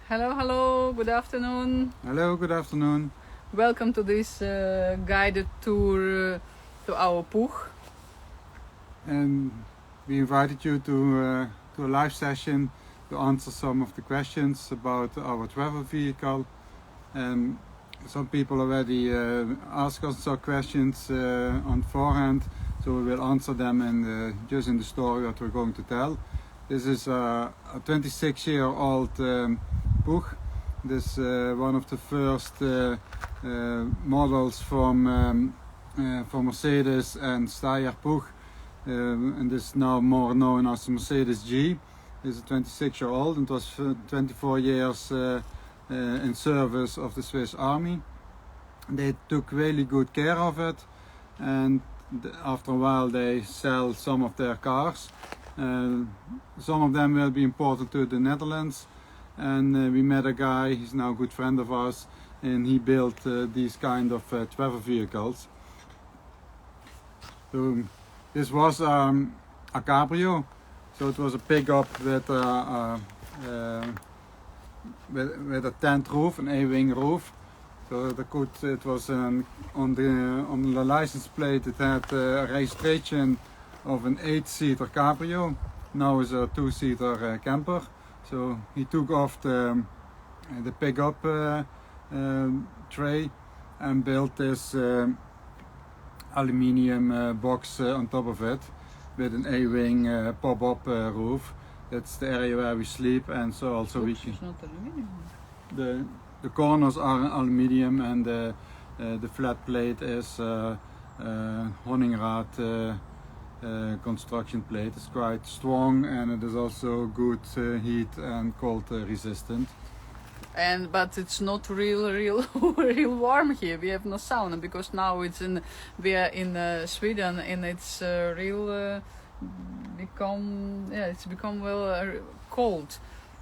Hello, good afternoon. Hello, good afternoon. Welcome to this guided tour to our Puch. And we invited you to a live session to answer some of the questions about our travel vehicle. And some people already asked us some questions on forehand, so we will answer them just in the story that we're going to tell. This is a 26-year-old Puch. This is one of the first models from Mercedes and Steyr Puch, and this is now more known as the Mercedes G. It's a 26-year-old and was 24 years in service of the Swiss Army. They took really good care of it, and after a while they sell some of their cars. Some of them will be imported to the Netherlands, and we met a guy, he's now a good friend of ours, and he built these kind of travel vehicles. So this was a cabrio, so it was a pickup with a tent roof, an A-wing roof. So it was on the license plate. It had a registration of an 8-seater cabrio. Now is a 2-seater camper. So he took off the pickup tray and built this aluminium box on top of it with an A-wing pop-up roof. That's the area where we sleep, and so also we can. It's not aluminium. The corners are aluminium, and the flat plate is Honningrad construction plate. It's quite strong, and it is also good heat and cold resistant. But it's not real warm here. We have no sauna because now we are in Sweden, and it's become cold.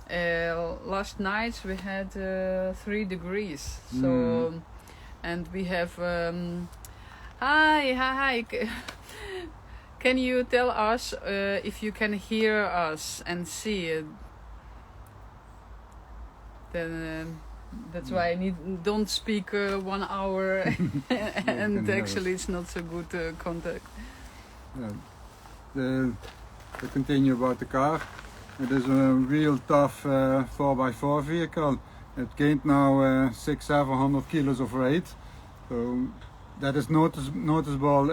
Last night we had 3 degrees. So and we have hi. Can you tell us if you can hear us and see it? Then that's why I don't speak 1 hour and actually it's not so good contact. To continue about the car, it is a real tough 4x4 vehicle. It gained now 600-700 kilos of weight, so that is noticeable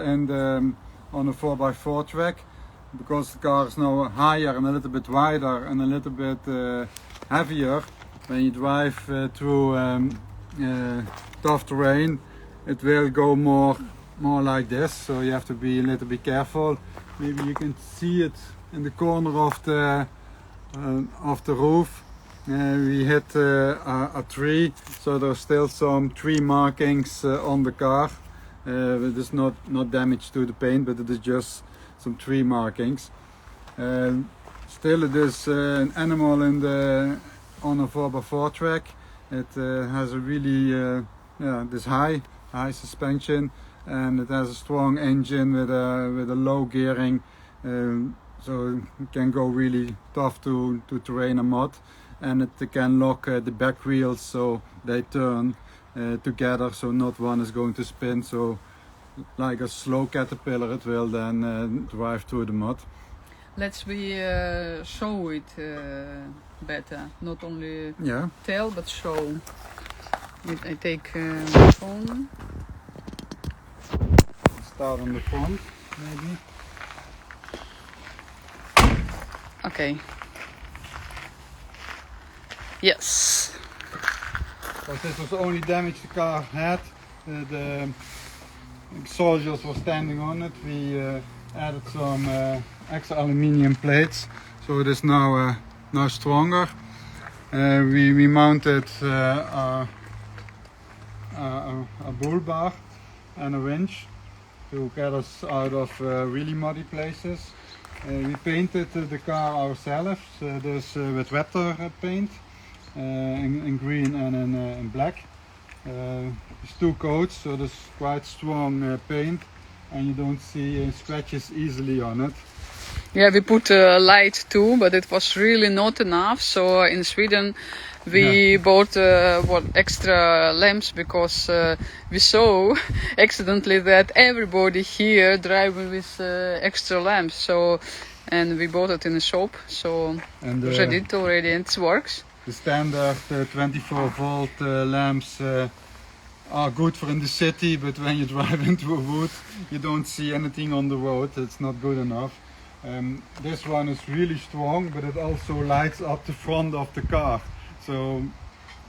on a 4x4 track, because the car is now higher and a little bit wider and a little bit heavier. When you drive through tough terrain, it will go more like this, so you have to be a little bit careful. Maybe you can see it in the corner of the roof. We hit a tree, so there's still some tree markings on the car. It is not damage to the paint, but it is just some tree markings. Still, it is an animal on a 4x4 track. It has a really this high suspension, and it has a strong engine with a low gearing, so it can go really tough to terrain and mud, and it can lock the back wheels so they turn together, so not one is going to spin. So like a slow caterpillar, it will then drive through the mud. Let's show it better, not only tell but show. I take my phone. Start on the front, maybe. Okay. Yes. Because this was the only damage the car had. The soldiers were standing on it. We added some extra aluminium plates, so it is now stronger. We mounted a bull bar and a winch to get us out of really muddy places. We painted the car ourselves, with Raptor paint in green and in black. There's 2 coats, so there's quite strong paint, and you don't see scratches easily on it. Yeah, we put a light too, but it was really not enough. So in Sweden, we bought extra lamps because we saw accidentally that everybody here driving with extra lamps. So, and we bought it in a shop. So And I did it already, and it works. the standard 24 volt lamps are good for in the city, but when you drive into a wood, you don't see anything on the road. It's not good enough. This one is really strong, but it also lights up the front of the car. So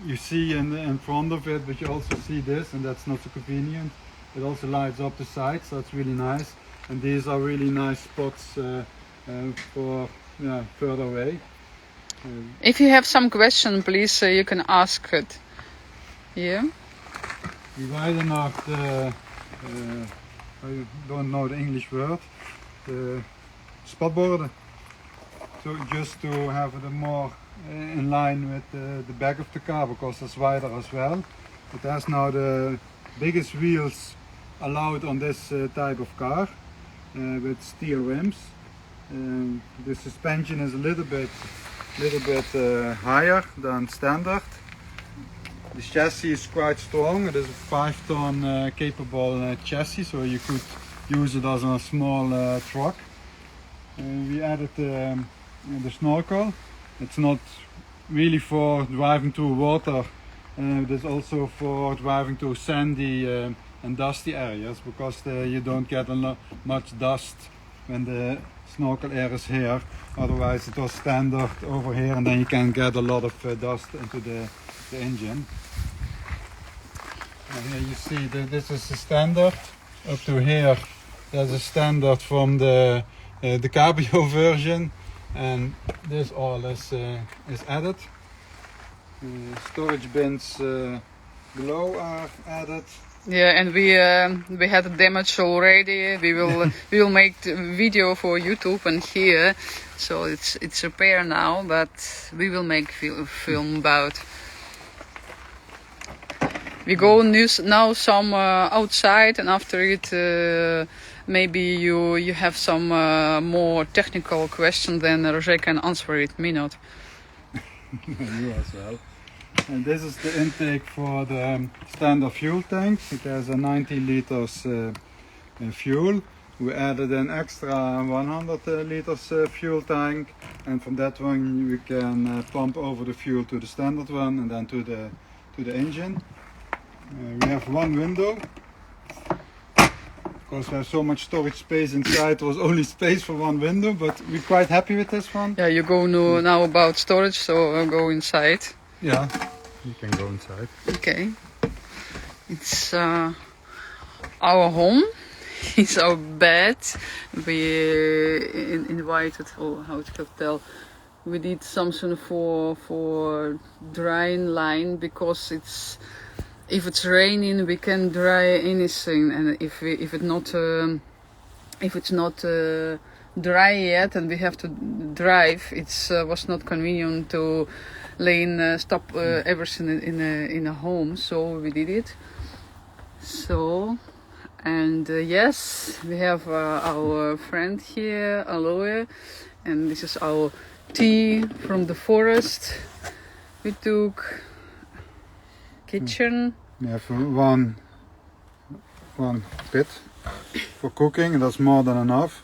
you see in front of it, but you also see this, and that's not so convenient. It also lights up the sides, so it's really nice. And these are really nice spots for further away. If you have some question, please you can ask it. Yeah. We widen up the, I don't know the English word, the spatborden. So just to have it more in line with the back of the car, because it's wider as well. It has now the biggest wheels allowed on this type of car with steel rims. The suspension is a little bit higher than standard. The chassis is quite strong. It is a 5-ton capable chassis, so you could use it as a small truck. We added the snorkel. It's not really for driving through water. It is also for driving through sandy and dusty areas, because you don't get much dust when the snorkel air is here. Otherwise it was standard over here, and then you can get a lot of dust into the engine. And here you see that this is the standard. Up to here there's a standard from the cabrio version, and this all is added. Storage bins below are added. Yeah, and we had a damage already. We will make the video for YouTube and here, so it's repair now. But we will make film about. We go now some outside, and after it maybe you have some more technical question. Then Roger can answer it. Me not. You as well. And this is the intake for the standard fuel tank. It has a 90 liters fuel. We added an extra 100 liters fuel tank, and from that one we can pump over the fuel to the standard one and then to the engine. We have one window. Because we have so much storage space inside, there was only space for one window, but we're quite happy with this one. Yeah, you go now about storage, so I'll go inside. Yeah, you can go inside. Okay. It's our home. It's our bed. We invited, how it could tell. We did something for drying line, because if it's raining we can dry anything, and if it's not dry yet and we have to drive, it was not convenient to stop everything in a home, so we did it. So, and yes, we have our friend here, Aloe, and this is our tea from the forest. We took kitchen. We have one pit for cooking, and that's more than enough.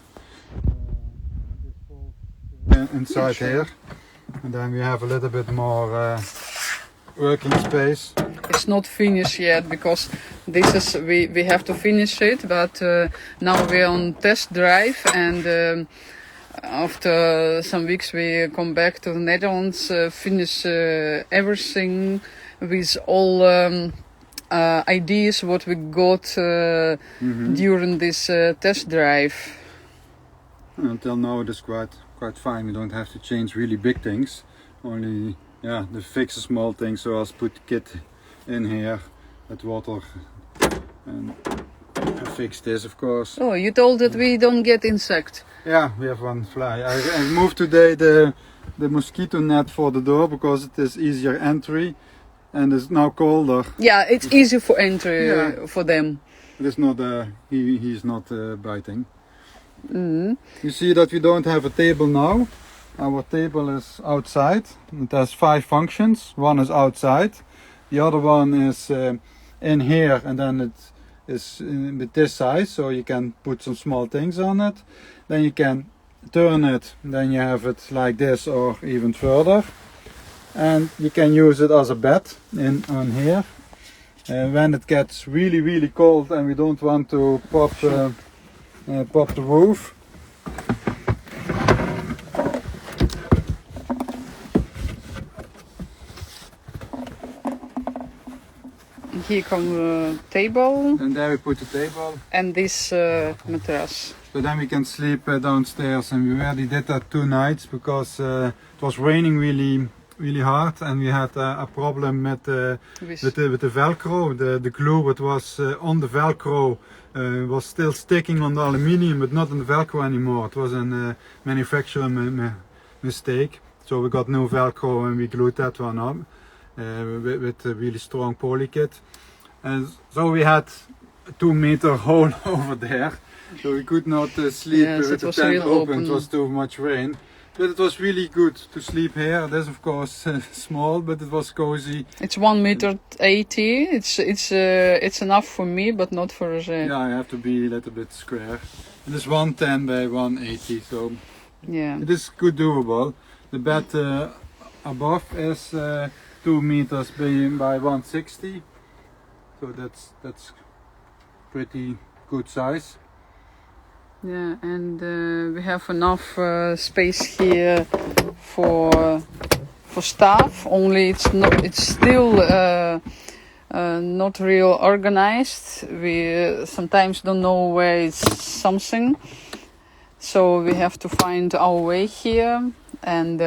Inside here, and then we have a little bit more working space. It's not finished yet, because this is we have to finish it, but now we're on test drive, and after some weeks we come back to the Netherlands, finish everything with all ideas what we got during this test drive. Until now it is quite fine. We don't have to change really big things, only to fix a small thing. So I'll put the kit in here with water and fix this, of course. Oh, you told that we don't get insect. Yeah, we have one fly. I moved today the mosquito net for the door, because it is easier entry. And it's now colder. Yeah, it's easy for entry for them. It is not. He's not biting. You see that we don't have a table now. Our table is outside. It has 5 functions. One is outside. The other one is in here, and then it is with this size, so you can put some small things on it. Then you can turn it, then you have it like this or even further. And you can use it as a bed on here. When it gets really cold and we don't want to pop the roof, here comes the table. And there we put the table. And this mattress. So then we can sleep downstairs, and we already did that 2 nights because it was raining really hard, and we had a problem with the Velcro. The glue that was on the Velcro was still sticking on the aluminium, but not on the Velcro anymore. It was a manufacturing mistake. So we got new Velcro and we glued that one up with a really strong poly kit. And so we had a 2-meter hole over there. So we could not sleep with the tent open. It was too much rain. But it was really good to sleep here. It is of course small, but it was cozy. It's 1.80 m. It's enough for me, but not for Roger. Yeah, I have to be a little bit square. It is 110 by 180, so yeah, it is good doable. The bed above is 2 meters by 160, so that's pretty good size. Yeah, and we have enough space here for stuff. Only it's still not real organized. We sometimes don't know where it's something, so we have to find our way here. And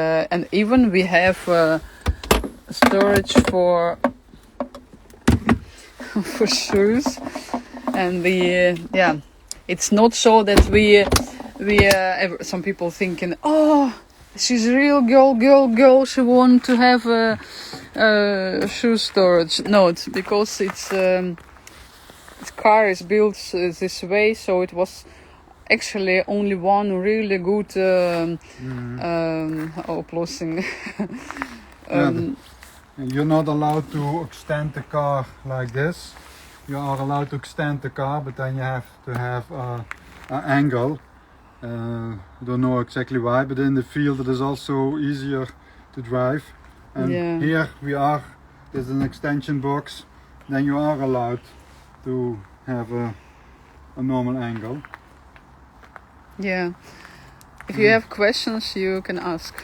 even we have storage for shoes, and it's not so that we some people thinking, oh, she's a real girl, she want to have a shoe storage. No, it's because its car is built this way, so it was actually only one really good oplossing. You're not allowed to extend the car like this. You are allowed to extend the car, but then you have to have an angle. I don't know exactly why, but in the field it is also easier to drive. And here we are, there's an extension box. Then you are allowed to have a normal angle. Yeah. If you have questions, you can ask.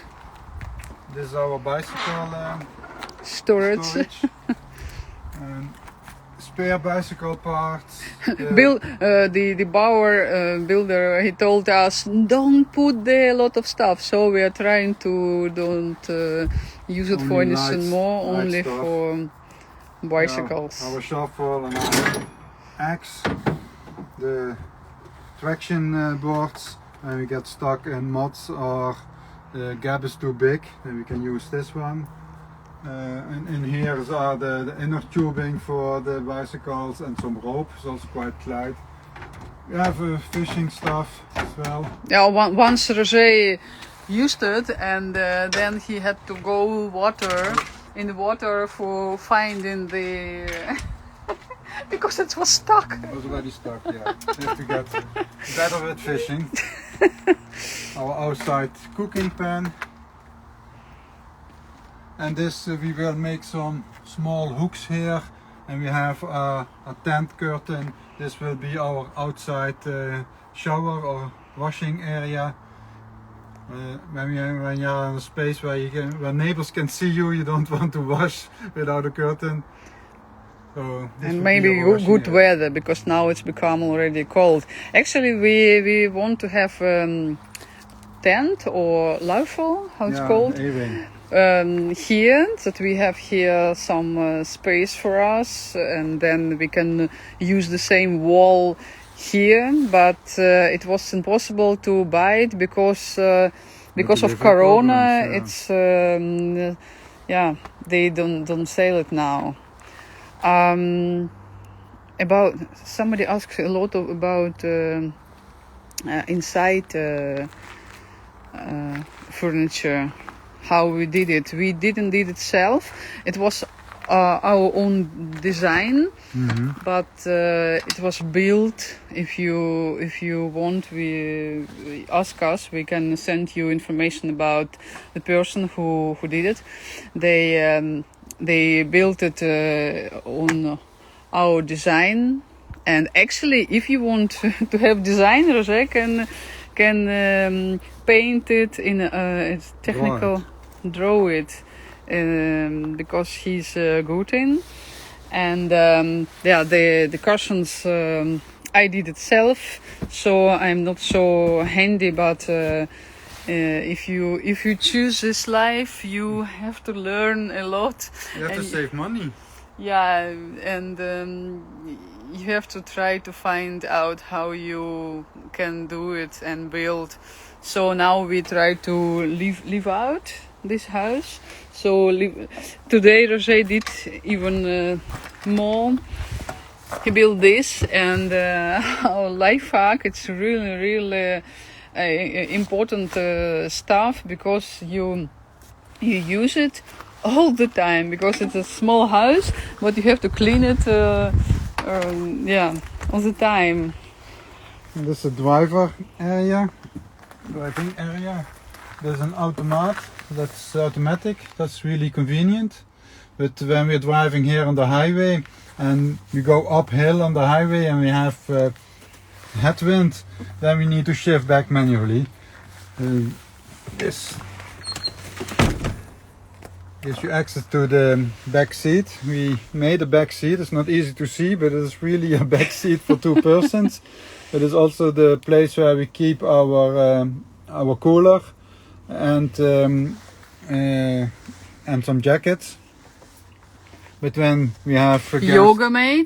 This is our bicycle storage. Spare bicycle parts. The Bauer builder, he told us don't put there a lot of stuff, so we are trying to don't use it for anything more, only stuff. For bicycles. Our shuffle and our axe, the traction boards, and we get stuck in muds or the gap is too big, then we can use this one. And in here are the inner tubing for the bicycles and some rope, it's also quite light. We have fishing stuff as well. Yeah, once Roger used it, and then he had to go in the water for finding the because it was stuck. It was already stuck, yeah. You have to get better with fishing. Our outside cooking pan. And this we will make some small hooks here, and we have a tent curtain. This will be our outside shower or washing area. When you're in a space where neighbors can see you, you don't want to wash without a curtain. So and maybe good weather, because now it's become already cold. Actually, we want to have tent or luifel, how it's called. Here, that we have here some space for us, and then we can use the same wall here, but it was impossible to buy it because of Corona. Problems, it's they don't sell it now. About somebody asked a lot about inside furniture. How we did it? We didn't did it self. It was our own design, but it was built. If you want, we ask us. We can send you information about the person who did it. They built it on our design. And actually, if you want to have designers, can paint it in it's technical, draw it, because he's good in. And the cushions I did it self, so I'm not so handy. But if you choose this life, you have to learn a lot. You have to save money. Yeah, and you have to try to find out how you can do it and build. So now we try to live out this house. So today Roger did even more. He built this, and our life hack. It's really important stuff, because you use it all the time, because it's a small house, but you have to clean it all the time. And this is a driving area. There's an automat that's automatic. That's really convenient. But when we're driving here on the highway and we go uphill on the highway and we have headwind, then we need to shift back manually. This gives you access to the back seat. We made a back seat. It's not easy to see, but it's really a back seat for two persons. It is also the place where we keep our cooler and some jackets. But when we have yoga mat,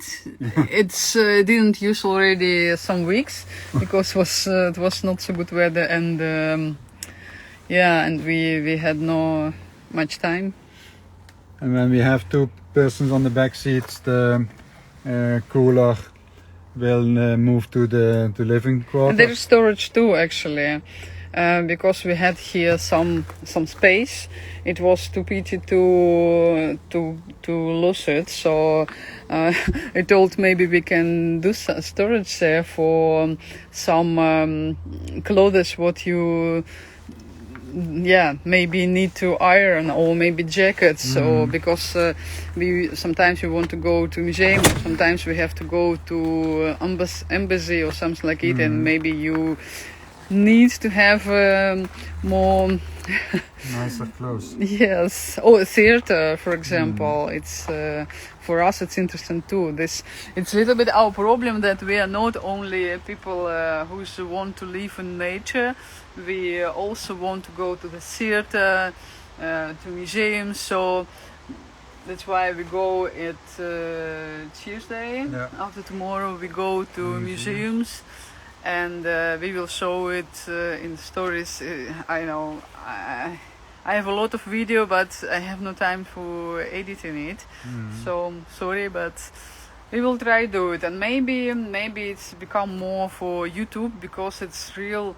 it's didn't use already some weeks because it was not so good weather, and and we had no much time. And when we have two persons on the back seats, the cooler will move to the living quarters. And there is storage too, actually, because we had here some space. It was too pity to lose it, so I told maybe we can do storage there for some clothes what you maybe need to iron, or maybe jackets. So because we sometimes we want to go to museum, or sometimes we have to go to embassy or something like it, and maybe you need to have more nicer clothes. Yes. Oh, a theater, for example. It's for us. It's interesting too. It's a little bit our problem that we are not only people who want to live in nature. We also want to go to the theater, to museums. So that's why we go at Tuesday. Yeah. After tomorrow, we go to museums. And we will show it in the stories. I know I have a lot of video, but I have no time for editing it. So sorry, but we will try to do it. And maybe it's become more for YouTube, because it's real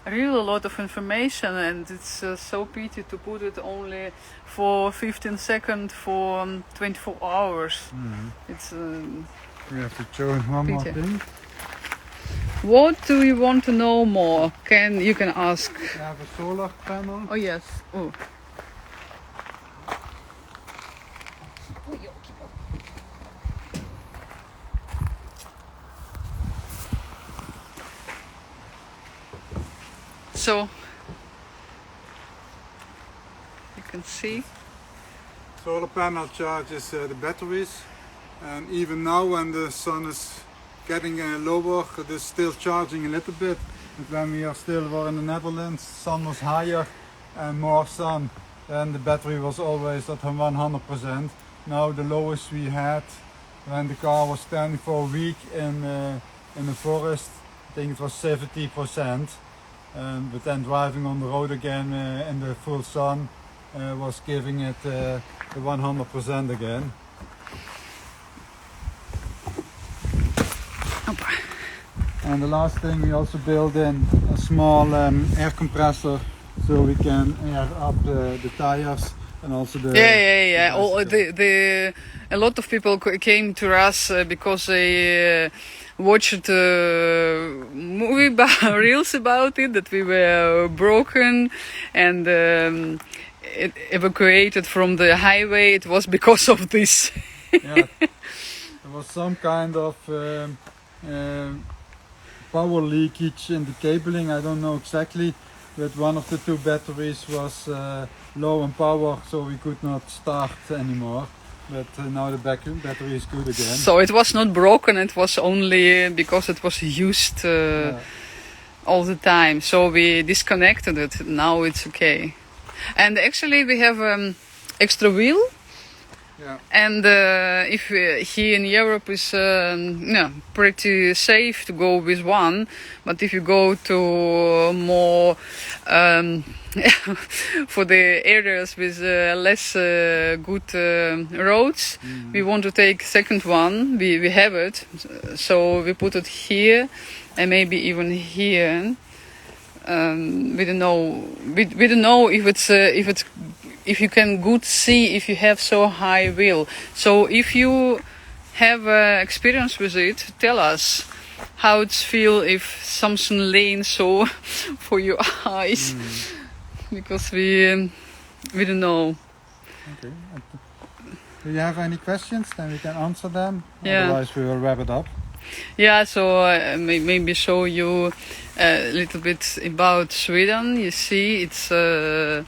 a lot of information, and it's so pity to put it only for 15 seconds for 24 hours. It's we have to show one more thing. What do you want to know more? You can ask. I have a solar panel. Oh yes. Oh. So you can see. Solar panel charges the batteries, and even now when the sun is getting lower, it is still charging a little bit. But when we were in the Netherlands, sun was higher and more sun, then the battery was always at 100%. Now the lowest we had when the car was standing for a week in the forest, I think it was 70%. But then driving on the road again in the full sun was giving it the 100% again. And the last thing, we also built in a small air compressor so we can air up the tires and also the Yeah. the Oh, bicycle. a lot of people came to us because they watched movie reels about it, that we were broken and evacuated from the highway. It was because of this. Yeah, there was some kind of power leakage in the cabling. I don't know exactly, but one of the two batteries was low in power, so we could not start anymore. But now the battery is good again. So it was not broken, it was only because it was used Yeah. all the time. So we disconnected it. Now it's okay. And actually we have extra wheel. Yeah. And if here in Europe is pretty safe to go with one, but if you go to more for the areas with less good roads, we want to take second one. We have it, so we put it here and maybe even here. We don't know. We don't know if it's if you can good see if you have so high wheel. So if you have experience with it, tell us how it feel if something leans so for your eyes, because we don't know. Okay. Do you have any questions? Then we can answer them. Yeah. Otherwise, we will wrap it up. Yeah, so maybe show you a little bit about Sweden. You see, it's a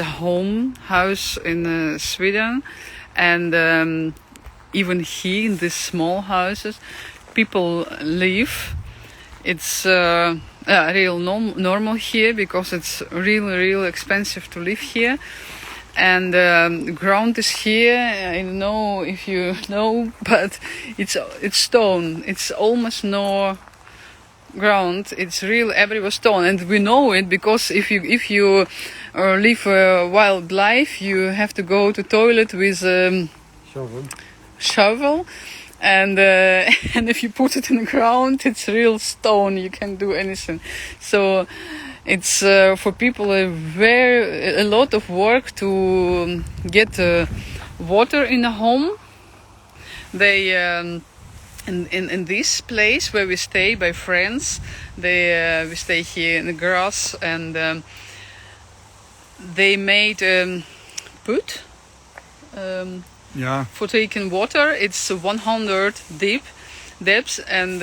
home house in Sweden, and even here in these small houses, people live. It's real normal here because it's really expensive to live here. And the ground is here. I don't know if you know, but it's stone. It's almost no ground. It's real everywhere stone, and we know it because if you live a wild life, you have to go to toilet with shovel, and and if you put it in the ground, it's real stone. You can't do anything. So. It's for people a lot of work to get water in a home. They in this place where we stay by friends, we stay here in the grass, and they made Puch for taking water. It's 100 depths, and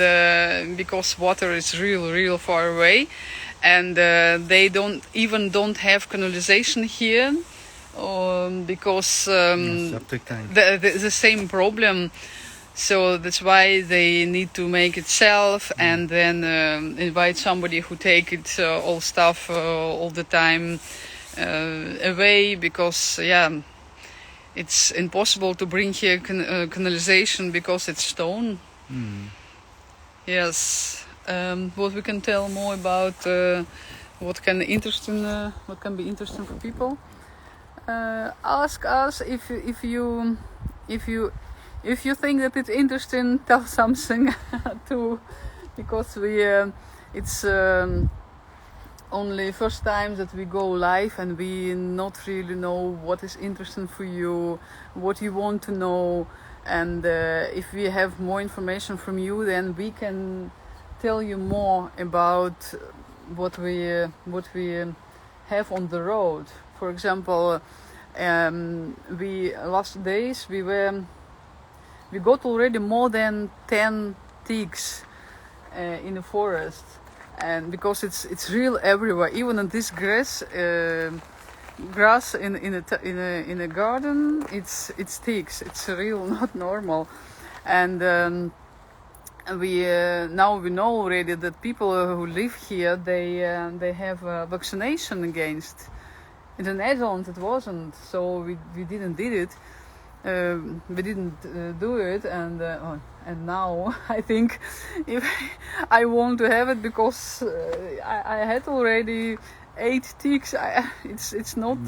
because water is real far away. And they don't have canalization here because septic tank. the same problem. So that's why they need to make it self and then invite somebody who take it all stuff all the time away, because it's impossible to bring here canalization because it's stone. Yes. What we can tell more about what can be interesting for people. Ask us if you think that it's interesting. Tell something too, because it's only first time that we go live, and we not really know what is interesting for you, what you want to know, and if we have more information from you, then we can tell you more about what we have on the road. For example, last days we got already more than 10 ticks in the forest, and because it's real everywhere, even in this grass in a garden, it's ticks. It's real, not normal, and. We now we know already that people who live here, they have vaccination against. In the Netherlands it wasn't, so we didn't did it. We didn't do it, and now I think if I want to have it, because I had already 8 ticks. It's not.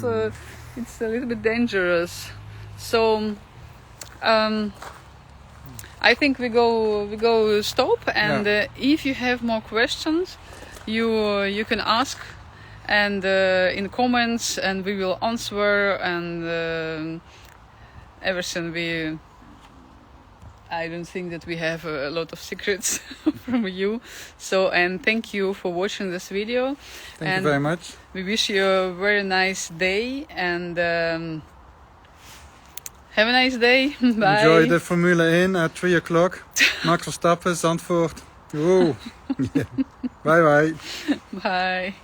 It's a little bit dangerous. So. I think we go stop, and if you have more questions, you can ask, and in comments, and we will answer, and everything. I don't think that we have a lot of secrets from you. So, and thank you for watching this video. Thank you very much. We wish you a very nice day, and have a nice day. Bye. Enjoy the Formula 1 at 3 o'clock. Max Verstappen, Zandvoort. Whoa. Yeah. Bye bye. Bye.